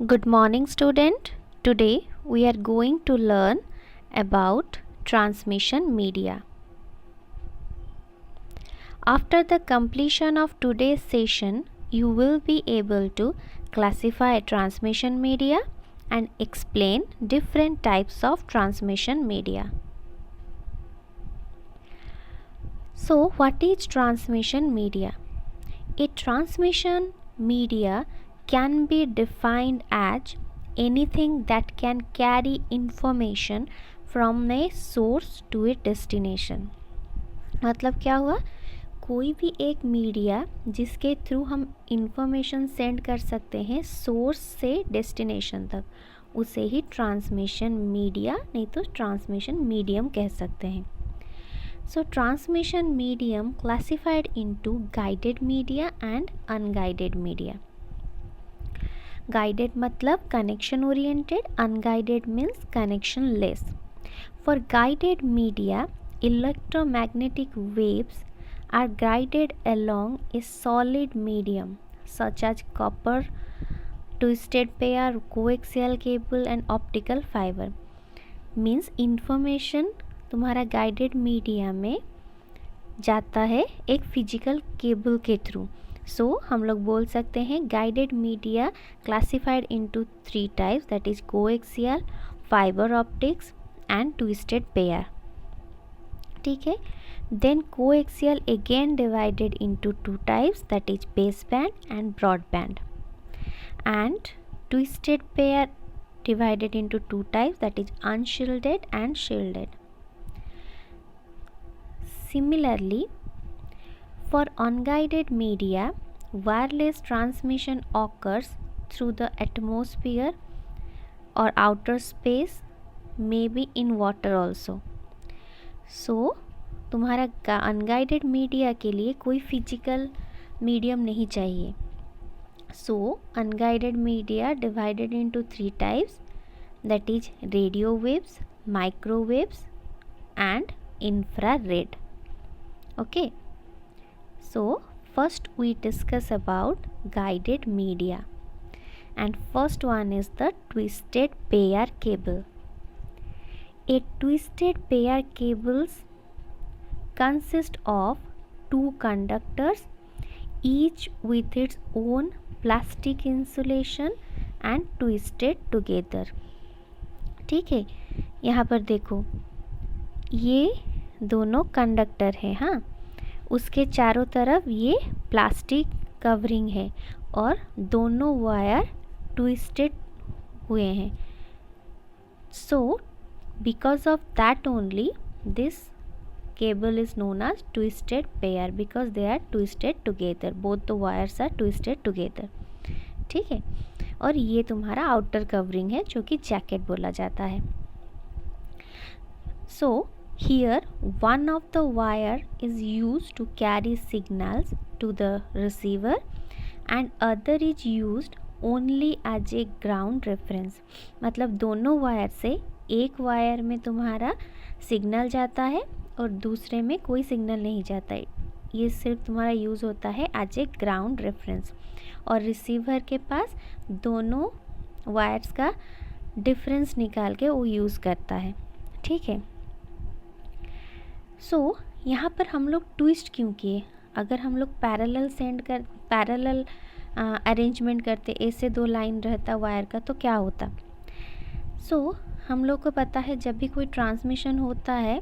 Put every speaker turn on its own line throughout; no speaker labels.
Good morning, student. Today we are going to learn about transmission media. After the completion of today's session, you will be able to classify transmission media and explain different types of transmission media. So, what is transmission media? A transmission media can be defined as anything that can carry information from a source to a destination. मतलब क्या हुआ, कोई भी एक media जिसके through हम information send कर सकते हैं सोर्स से डेस्टिनेशन तक, उसे ही ट्रांसमिशन मीडिया नहीं तो ट्रांसमिशन मीडियम कह सकते हैं. So transmission medium classified into guided media and unguided media. Guided मतलब connection oriented, unguided means connectionless. For guided media, electromagnetic waves are guided along a solid medium such as copper, twisted pair, coaxial cable and optical fiber. Means information तुम्हारा guided media में जाता है एक physical cable के थ्रू. So हम लोग बोल सकते हैं guided media classified into 3 types, that is coaxial, fibre optics and twisted pair. ठीक है. Then coaxial again divided into 2 types, that is base band and broad band. And twisted pair divided into 2 types, that is unshielded and shielded. Similarly, for unguided media, wireless transmission occurs through the atmosphere or outer space, maybe in water also. So, तुम्हारा unguided media के लिए कोई physical medium नहीं चाहिए. So, unguided media divided into 3 types, that is radio waves, microwaves and infrared. Okay. So, first we discuss about guided media. And first one is the twisted pair cable. A twisted pair cables consist of 2 conductors, each with its own plastic insulation and twisted together. ठीक है. यहाँ पर देखो, ये दोनों conductor है. हाँ, उसके चारों तरफ ये प्लास्टिक कवरिंग है और दोनों वायर ट्विस्टेड हुए हैं. So because of that only this cable is known as twisted pair because they are twisted together, both the wires are twisted together. ठीक है. और ये तुम्हारा आउटर कवरिंग है जो कि जैकेट बोला जाता है. सो here one of the wire is used to carry signals to the receiver and other is used only as a ground reference. मतलब दोनों वायर से एक वायर में तुम्हारा सिग्नल जाता है और दूसरे में कोई सिग्नल नहीं जाता है. ये सिर्फ तुम्हारा यूज़ होता है एज ए ग्राउंड रेफरेंस. और रिसीवर के पास दोनों वायर्स का डिफरेंस निकाल के वो यूज़ करता है. ठीक है. सो यहाँ पर हम लोग ट्विस्ट क्यों किए? अगर हम लोग पैरेलल अरेंजमेंट करते, ऐसे 2 लाइन रहता वायर का, तो क्या होता? सो हम लोग को पता है जब भी कोई ट्रांसमिशन होता है,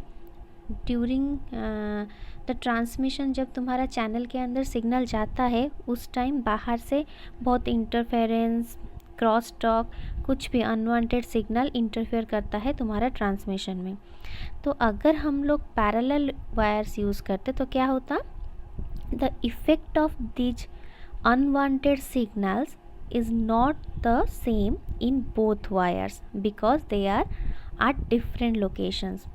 ड्यूरिंग द ट्रांसमिशन जब तुम्हारा चैनल के अंदर सिग्नल जाता है, उस टाइम बाहर से बहुत इंटरफेरेंस, क्रॉस टॉक, कुछ भी अनवांटेड सिग्नल इंटरफेयर करता है तुम्हारा ट्रांसमिशन में. तो अगर हम लोग पैरेलल वायर्स यूज़ करते तो क्या होता? The effect of these unwanted signals is not the same in both wires because they are at different locations.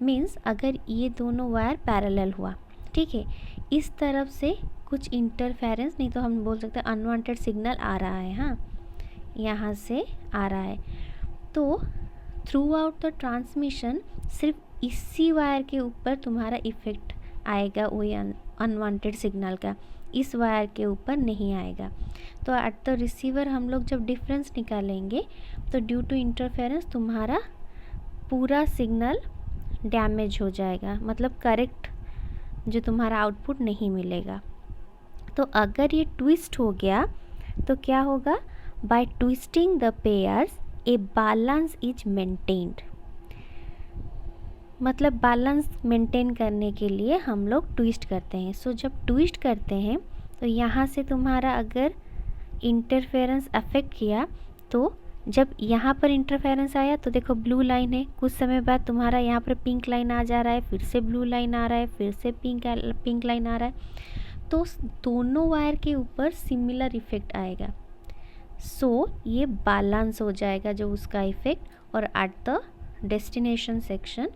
Means अगर ये दोनों वायर पैरेलल हुआ, ठीक है, इस तरफ से कुछ इंटरफेरेंस, नहीं तो हम बोल सकते हैं अनवांटेड सिग्नल आ रहा है. हाँ, यहाँ से आ रहा है. तो थ्रू आउट द ट्रांसमिशन सिर्फ इसी वायर के ऊपर तुम्हारा इफ़ेक्ट आएगा वही अनवांटेड सिग्नल का. इस वायर के ऊपर नहीं आएगा। तो एट द रिसीवर हम लोग जब डिफरेंस निकालेंगे तो ड्यू टू इंटरफेरेंस तुम्हारा पूरा सिग्नल डैमेज हो जाएगा, मतलब करेक्ट जो तुम्हारा आउटपुट नहीं मिलेगा। तो अगर ये ट्विस्ट हो गया तो क्या होगा, by twisting the pairs a balance is maintained. मतलब बैलेंस मेंटेन करने के लिए हम लोग ट्विस्ट करते हैं। सो जब ट्विस्ट करते हैं तो यहाँ से तुम्हारा अगर इंटरफेरेंस अफेक्ट किया, तो जब यहाँ पर इंटरफेरेंस आया तो देखो ब्लू लाइन है, कुछ समय बाद तुम्हारा यहाँ पर पिंक लाइन आ जा रहा है, फिर से ब्लू लाइन आ रहा है, फिर से पिंक लाइन आ रहा है। तो दोनों वायर के ऊपर सिमिलर इफ़ेक्ट आएगा। सो ये बैलेंस हो जाएगा जो उसका इफ़ेक्ट, और एट द डेस्टिनेशन सेक्शन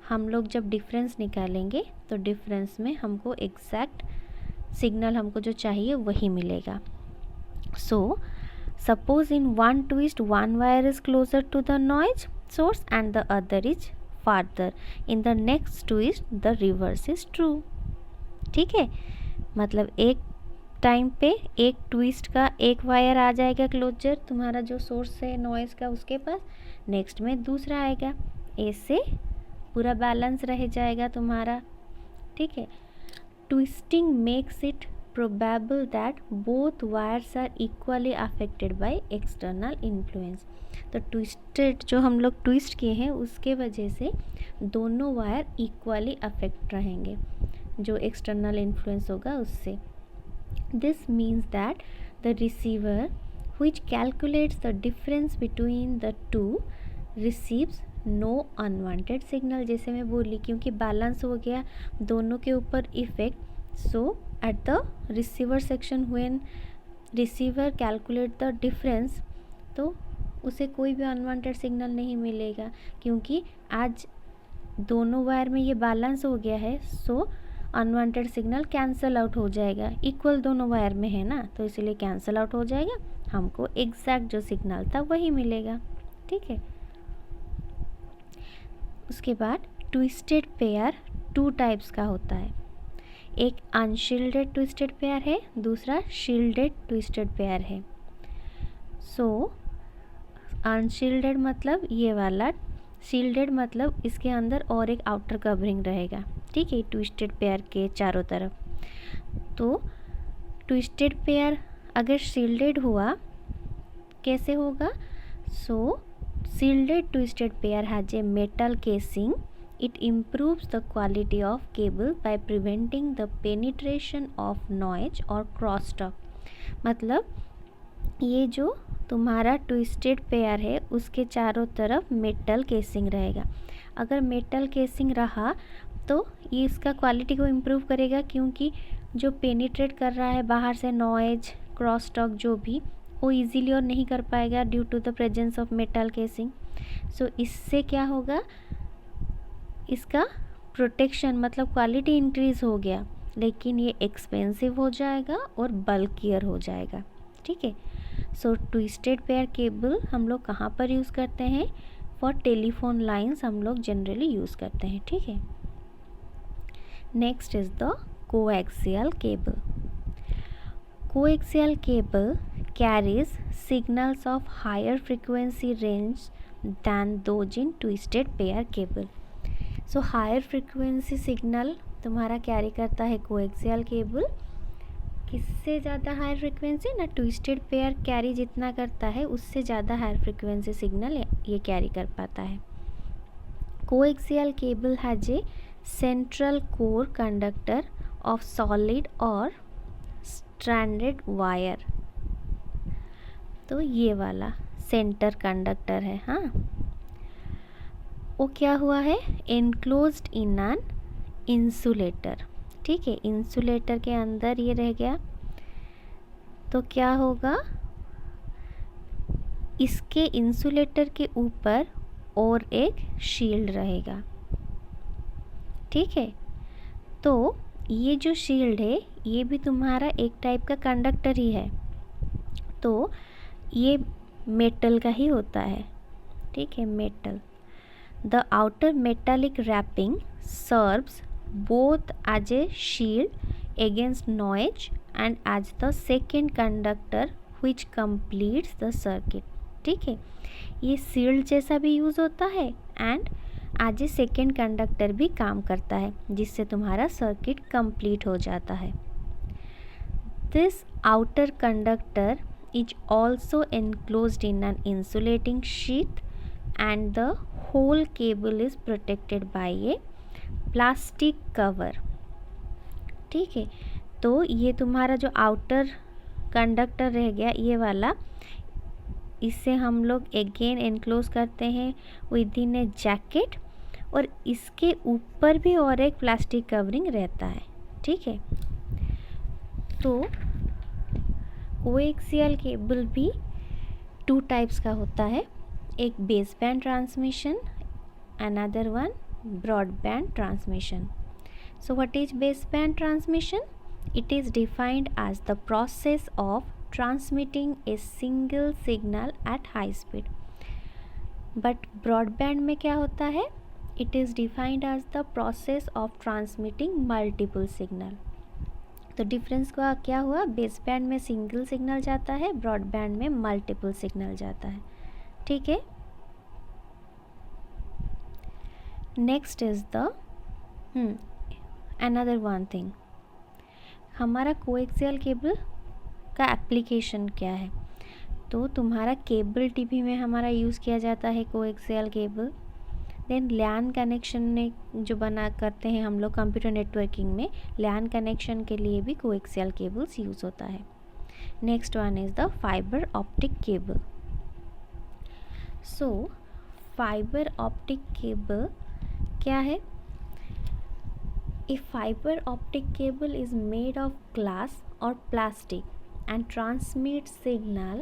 हम लोग जब डिफरेंस निकालेंगे तो डिफरेंस में हमको एग्जैक्ट सिग्नल हमको जो चाहिए वही मिलेगा। So suppose in one twist one wire is closer to the noise source and the other is farther, in the next twist the reverse is true. ठीक है, मतलब एक टाइम पे एक ट्विस्ट का एक वायर आ जाएगा क्लोजर तुम्हारा जो सोर्स है नॉइज़ का उसके पास, नेक्स्ट में दूसरा आएगा, ऐसे पूरा बैलेंस रह जाएगा तुम्हारा। ठीक है, twisting makes it probable that both wires are equally affected by external influence. तो ट्विस्टेड जो हम लोग ट्विस्ट किए हैं उसके वजह से दोनों वायर इक्वली अफेक्ट रहेंगे जो एक्सटर्नल इन्फ्लुएंस होगा उससे। This means that the receiver which calculates the difference between the two receives no unwanted signal। जैसे मैं बोली क्योंकि बैलेंस हो गया दोनों के ऊपर effect, so at the receiver section when receiver calculate the difference तो उसे कोई भी अनवांटेड सिग्नल नहीं मिलेगा, क्योंकि आज दोनों वायर में ये बैलेंस हो गया है। सो अनवांटेड सिग्नल कैंसल आउट हो जाएगा, इक्वल दोनों वायर में है ना, तो इसीलिए कैंसल आउट हो जाएगा, हमको एग्जैक्ट जो सिग्नल था वही मिलेगा। ठीक है, उसके बाद ट्विस्टेड पेयर टू टाइप्स का होता है, एक अनशील्डेड ट्विस्टेड पेयर है, दूसरा शील्डेड ट्विस्टेड पेयर है। सो अनशील्डेड मतलब ये वाला, शील्डेड मतलब इसके अंदर और एक आउटर कवरिंग रहेगा। ठीक है, ट्विस्टेड पेयर के चारों तरफ। तो ट्विस्टेड पेयर अगर शील्डेड हुआ कैसे होगा, so shielded twisted pair has a metal casing, it improves the quality of cable by preventing the penetration of noise और क्रॉस टॉक। मतलब ये जो तुम्हारा ट्विस्टेड पेयर है उसके चारों तरफ मेटल केसिंग रहेगा। अगर मेटल केसिंग रहा तो ये इसका क्वालिटी को इम्प्रूव करेगा, क्योंकि जो पेनिट्रेट कर रहा है बाहर से नॉइज क्रॉस टॉक जो भी, वो इजीली और नहीं कर पाएगा due to the presence of metal casing. So इससे क्या होगा, इसका प्रोटेक्शन मतलब क्वालिटी इंक्रीज़ हो गया, लेकिन ये एक्सपेंसिव हो जाएगा और बल्कियर हो जाएगा। ठीक है, सो ट्विस्टेड पेयर केबल हम लोग कहाँ पर यूज़ करते हैं, फॉर टेलीफोन लाइंस हम लोग जनरली यूज़ करते हैं। ठीक है, next is the coaxial cable. Coaxial cable carries signals of higher frequency range than those in twisted pair cable। so higher frequency signal तुम्हारा कैरी करता है कोएक्सियल केबल, किससे ज़्यादा हायर फ्रिक्वेंसी ना, ट्विस्टेड पेयर कैरी जितना करता है उससे ज़्यादा हायर फ्रिक्वेंसी सिग्नल ये कैरी कर पाता है। Coaxial cable has a central core conductor of solid और स्ट्रैंडेड वायर। तो ये वाला सेंटर कंडक्टर है, हाँ, वो क्या हुआ है, एनक्लोज्ड इन एन इंसुलेटर। ठीक है, इंसुलेटर के अंदर ये रह गया, तो क्या होगा, इसके इंसुलेटर के ऊपर और एक शील्ड रहेगा। ठीक है, तो ये जो शील्ड है ये भी तुम्हारा एक टाइप का कंडक्टर ही है, तो ये मेटल का ही होता है। ठीक है, metal. The outer metallic wrapping serves both as a shield against noise and as the second conductor which completes the circuit. ठीक है, ये शील्ड जैसा भी यूज़ होता है and as a second conductor भी काम करता है, जिससे तुम्हारा सर्किट कंप्लीट हो जाता है. This outer conductor is also enclosed in an insulating sheath and the whole cable is protected by a plastic cover. ठीक है, तो ये तुम्हारा जो आउटर कंडक्टर रह गया ये वाला, इससे हम लोग अगेन एनक्लोज करते हैं विद इन ए जैकेट, और इसके ऊपर भी और एक प्लास्टिक कवरिंग रहता है. ठीक है, तो कोएक्सियल केबल भी 2 टाइप्स का होता है, एक base band transmission, another one broadband transmission. So what is base band transmission? It is defined as the process of transmitting a single signal at high speed. But broadband में क्या होता है? It is defined as the process of transmitting multiple signal. तो difference का क्या हुआ? Base band में single signal जाता है, ब्रॉडबैंड में मल्टीपल सिग्नल जाता है. ठीक है, next is the another one thing, हमारा कोएक्सियल केबल का एप्लीकेशन क्या है? तो तुम्हारा केबल टीवी में हमारा यूज़ किया जाता है कोएक्सियल केबल. देन लैन कनेक्शन ने जो बना करते हैं हम लोग कंप्यूटर नेटवर्किंग में, लैन कनेक्शन के लिए भी कोएक्सियल केबल्स यूज़ होता है. Next one is the fibre optic cable. So fibre optic cable क्या है? A fibre optic cable is made of glass और plastic and transmit signal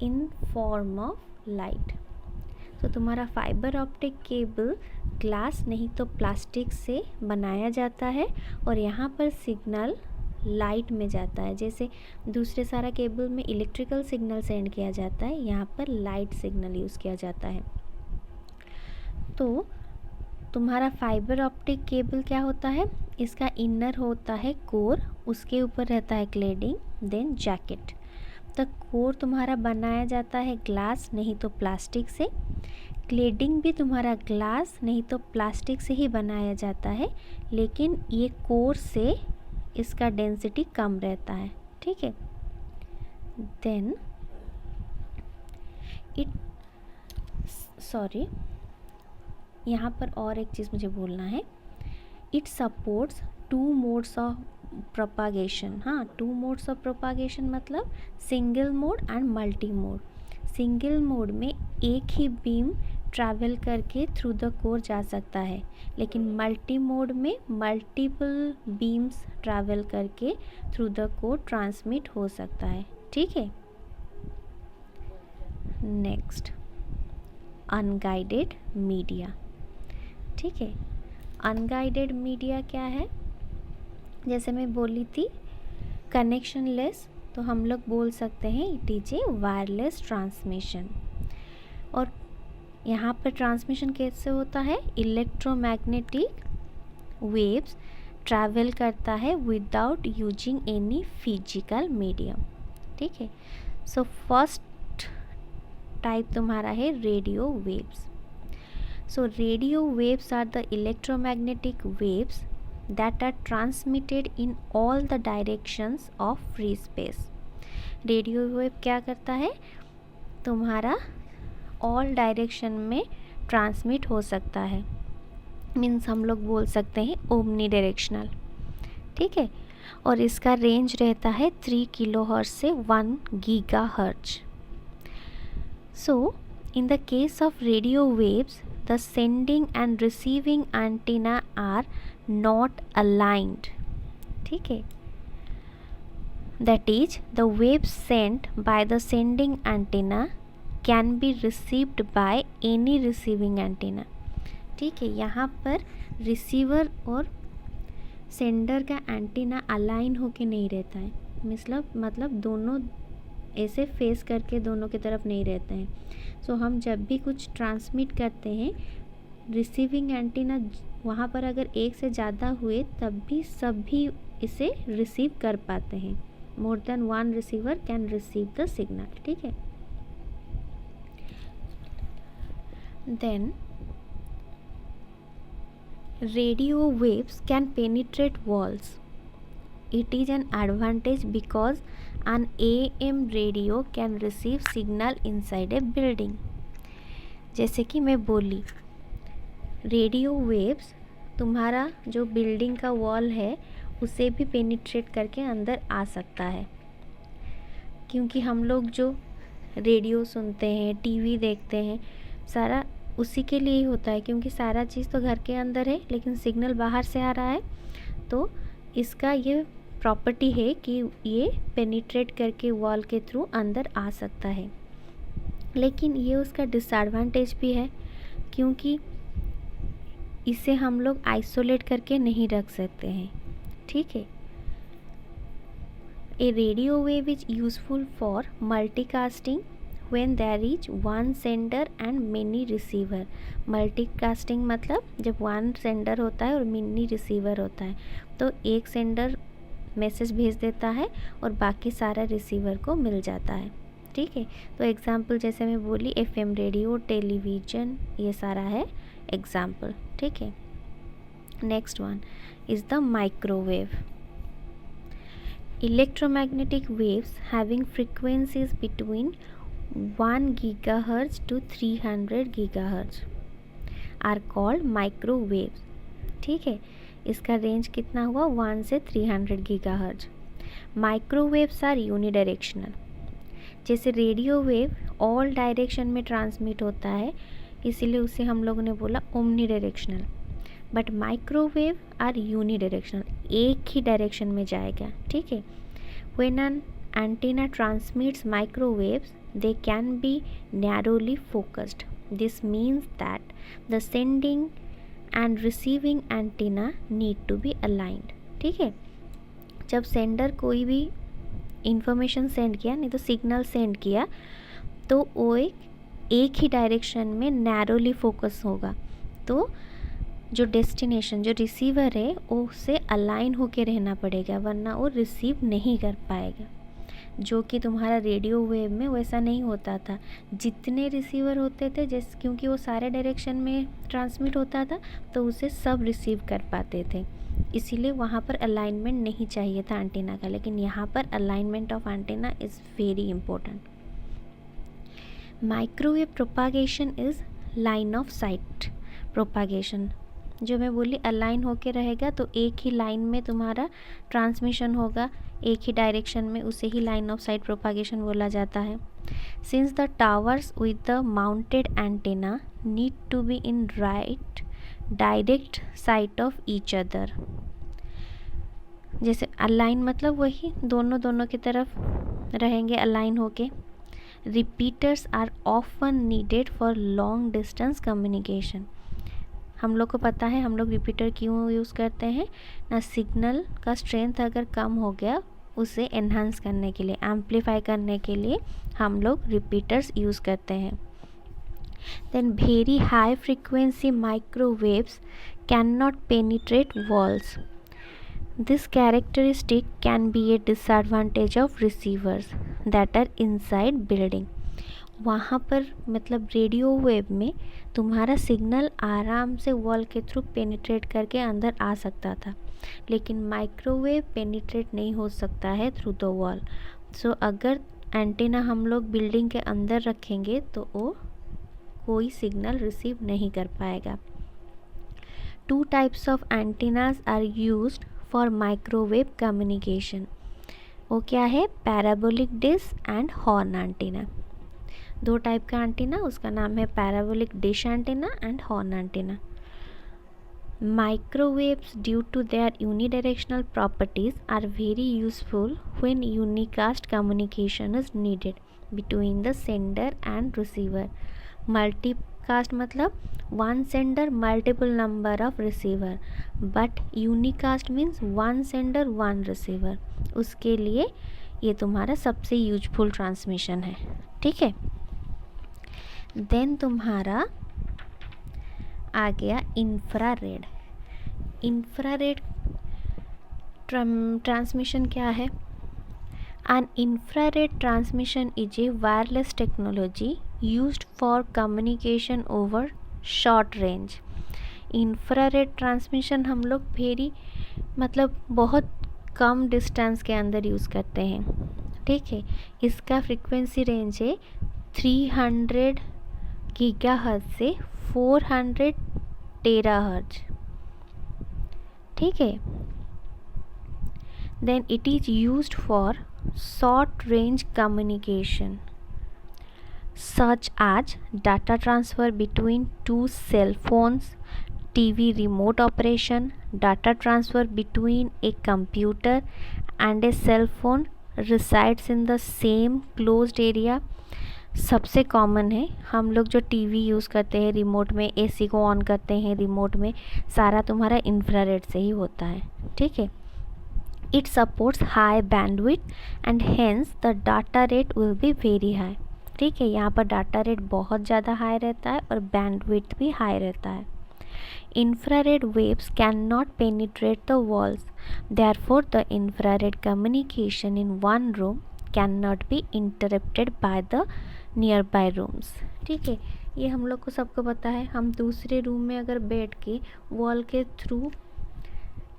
in form of light. तो तुम्हारा फाइबर ऑप्टिक केबल ग्लास नहीं तो plastic से बनाया जाता है और यहाँ पर सिग्नल लाइट में जाता है. जैसे दूसरे सारा केबल में इलेक्ट्रिकल सिग्नल सेंड किया जाता है, यहाँ पर लाइट सिग्नल यूज़ किया जाता है. तो तुम्हारा फाइबर ऑप्टिक केबल क्या होता है? इसका इनर होता है कोर, उसके ऊपर रहता है क्लेडिंग, देन जैकेट. तो कोर तुम्हारा बनाया जाता है ग्लास नहीं तो प्लास्टिक से, क्लेडिंग भी तुम्हारा ग्लास नहीं तो प्लास्टिक से ही बनाया जाता है, लेकिन ये कोर से इसका डेंसिटी कम रहता है. ठीक है, देन यहाँ पर और एक चीज़ मुझे बोलना है. It supports 2 modes of propagation. हाँ, 2 मोड्स ऑफ प्रोपागेशन मतलब single mode and multi mode. Single mode में एक ही बीम ट्रैवल करके थ्रू द कोर जा सकता है, लेकिन मल्टी मोड में मल्टीपल बीम्स ट्रैवल करके थ्रू द कोर ट्रांसमिट हो सकता है. ठीक है, नेक्स्ट अनगाइडेड मीडिया. ठीक है, अनगाइडेड मीडिया क्या है? जैसे मैं बोली थी कनेक्शन लेस, तो हम लोग बोल सकते हैं it is a wireless transmission. और यहाँ पर ट्रांसमिशन कैसे होता है? इलेक्ट्रोमैग्नेटिक वेव्स ट्रैवल करता है without using any physical medium. ठीक है, सो फर्स्ट टाइप तुम्हारा है radio waves. So radio waves are the electromagnetic waves that are transmitted in all the directions of free space. Radio wave क्या करता है? तुम्हारा ऑल डायरेक्शन में transmit हो सकता है, मीन्स हम लोग बोल सकते हैं ओमनी डायरेक्शनल. ठीक है, और इसका रेंज रहता है 3 किलोहर्ट्ज से 1 gigahertz. So in the case of radio waves, the sending and receiving antenna are not aligned. ठीक है, that is the waves sent by the sending antenna can be received by any receiving antenna. ठीक है, यहाँ पर receiver और sender का antenna align होके नहीं रहता है, मतलब दोनों ऐसे फेस करके दोनों की तरफ नहीं रहते हैं. सो हम जब भी कुछ ट्रांसमिट करते हैं, रिसीविंग एंटीना वहाँ पर अगर एक से ज़्यादा हुए तब भी सभी इसे रिसीव कर पाते हैं। More than one receiver can receive the signal, ठीक है। Then radio waves can penetrate walls. It is an advantage because an AM radio can receive signal inside a building. जैसे कि मैं बोली, रेडियो वेव्स तुम्हारा जो बिल्डिंग का wall है उसे भी पेनिट्रेट करके अंदर आ सकता है, क्योंकि हम लोग जो रेडियो सुनते हैं, टीवी देखते हैं, सारा उसी के लिए ही होता है, क्योंकि सारा चीज़ तो घर के अंदर है लेकिन सिग्नल बाहर से आ रहा है। तो इसका ये प्रॉपर्टी है कि ये पेनिट्रेट करके वॉल के थ्रू अंदर आ सकता है। लेकिन ये उसका डिसएडवांटेज भी है, क्योंकि इसे हम लोग आइसोलेट करके नहीं रख सकते हैं, ठीक है। A radio wave is useful for multicasting when there is one sender and many receiver. Multicasting मतलब जब वन सेंडर होता है और मिनी रिसीवर होता है, तो एक सेंडर मैसेज भेज देता है और बाकी सारा रिसीवर को मिल जाता है, ठीक है। तो एग्ज़ाम्पल जैसे मैं बोली, FM रेडियो, टेलीविज़न, ये सारा है एग्ज़ाम्पल, ठीक है। Next one is the microwave. Electromagnetic waves having frequencies between 1 GHz to 300 GHz are called microwaves, ठीक है। इसका रेंज कितना हुआ, 1 से 300 GHz। Microwaves are unidirectional. जैसे रेडियो वेव ऑल डायरेक्शन में ट्रांसमिट होता है, इसीलिए उसे हम लोगों ने बोला omni directional. But microwave are unidirectional, एक ही डायरेक्शन में जाएगा, ठीक है। When an antenna transmits microwaves, they can be narrowly focused. This means that the sending and receiving antenna need to be aligned, ठीक है। जब सेंडर कोई भी इंफॉर्मेशन सेंड किया, नहीं तो सिग्नल सेंड किया, तो वो एक ही डायरेक्शन में नैरोली फोकस होगा। तो जो डेस्टिनेशन, जो रिसीवर है, उससे अलाइन होके रहना पड़ेगा, वरना वो रिसीव नहीं कर पाएगा। जो कि तुम्हारा रेडियो वेव में वैसा नहीं होता था। जितने रिसीवर होते थे, जैसे क्योंकि वो सारे डायरेक्शन में ट्रांसमिट होता था, तो उसे सब रिसीव कर पाते थे, इसीलिए वहाँ पर अलाइनमेंट नहीं चाहिए था एंटीना का। लेकिन यहाँ पर alignment of antenna is very important. Microwave propagation is line of sight propagation. जो मैं बोली अलाइन होके रहेगा, तो एक ही लाइन में तुम्हारा ट्रांसमिशन होगा, एक ही डायरेक्शन में, उसे ही लाइन ऑफ साइट प्रोपागेशन बोला जाता है। Since the towers with the mounted antenna need to be in right direct sight of each other. जैसे अलाइन मतलब वही दोनों की तरफ रहेंगे अलाइन होके। Repeaters are often needed for long distance communication. हम लोग को पता है हम लोग रिपीटर क्यों यूज़ करते हैं ना, सिग्नल का स्ट्रेंथ अगर कम हो गया उसे एनहांस करने के लिए, एम्पलीफाई करने के लिए हम लोग रिपीटर्स यूज़ करते हैं। Then very high frequency microwaves can not penetrate walls. This characteristic can be a disadvantage of receivers that are inside building. वहाँ पर मतलब रेडियो वेव में तुम्हारा सिग्नल आराम से वॉल के थ्रू पेनिट्रेट करके अंदर आ सकता था, लेकिन माइक्रोवेव पेनिट्रेट नहीं हो सकता है थ्रू द वॉल। सो अगर एंटीना हम लोग बिल्डिंग के अंदर रखेंगे तो वो कोई सिग्नल रिसीव नहीं कर पाएगा। 2 types of antennas are used for microwave communication. वो क्या है, parabolic dish and horn antenna. 2 type का एंटीना, उसका नाम है parabolic dish antenna and horn antenna. Microwaves, due to their unidirectional properties, are very useful when unicast communication is needed between the sender and receiver. Multicast मतलब one sender multiple number of receiver, but unicast means one sender one receiver. उसके लिए ये तुम्हारा सबसे useful transmission है, ठीक है। Then तुम्हारा आ गया इंफ्रारेड। इंफ्रारेड ट्रांसमिशन क्या है? An infrared transmission is a wireless technology used for communication over short range. Infrared transmission हम लोग वेरी मतलब बहुत कम डिस्टेंस के अंदर यूज़ करते हैं, ठीक है। इसका फ्रीक्वेंसी रेंज है 300 गीगाहर्ट्ज़ से 400 टेराहर्ट्ज़, ठीक है। Then it is used for short range communication such as data transfer between two cell phones, TV remote operation, data transfer between a computer and a cell phone resides in the same closed area। सबसे common है, हम लोग जो TV use करते हैं remote में, AC को on करते हैं रिमोट में, सारा तुम्हारा इंफ्रारेड से ही होता है, ठीक है। It supports high bandwidth and hence the data rate will be very high, ठीक है। यहाँ पर डाटा रेट बहुत ज़्यादा हाई रहता है और बैंडविड्थ भी हाई रहता है। Infrared waves cannot penetrate the walls, therefore the infrared communication in one room cannot be interrupted by the nearby rooms, ठीक है। ये हम लोग को सबको पता है। हम दूसरे रूम में अगर बैठ के वॉल के थ्रू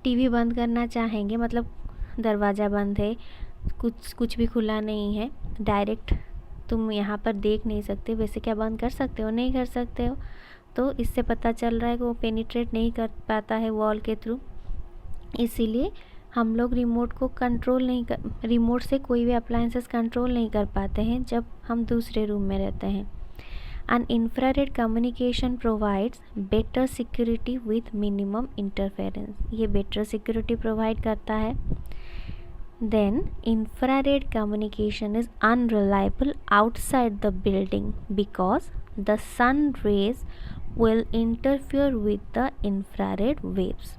टीवी बंद करना चाहेंगे, मतलब दरवाज़ा बंद है, कुछ भी खुला नहीं है, डायरेक्ट तुम यहाँ पर देख नहीं सकते, वैसे क्या बंद कर सकते हो? नहीं कर सकते हो। तो इससे पता चल रहा है कि वो पेनिट्रेट नहीं कर पाता है वॉल के थ्रू, इसीलिए हम लोग रिमोट को कंट्रोल नहीं कर, रिमोट से कोई भी अप्लायंसेस कंट्रोल नहीं कर पाते हैं जब हम दूसरे रूम में रहते हैं। An infrared communication provides better security with minimum interference, ये better security provide करता है। Then infrared communication is unreliable outside the building because the sun rays will interfere with the infrared waves,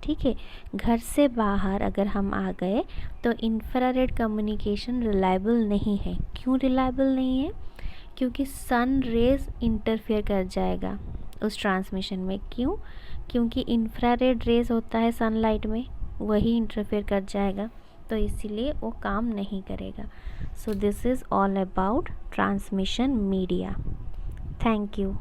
ठीक है। घर से बाहर अगर हम आ गए तो इंफ्रारेड कम्युनिकेशन रिलायबल नहीं है। क्यों रिलायबल नहीं है? क्योंकि सन रेज इंटरफेयर कर जाएगा उस ट्रांसमिशन में। क्यों? क्योंकि इंफ्रारेड रेज होता है सनलाइट में, वही इंटरफेयर कर जाएगा, तो इसीलिए वो काम नहीं करेगा। So this is all about transmission media. Thank you.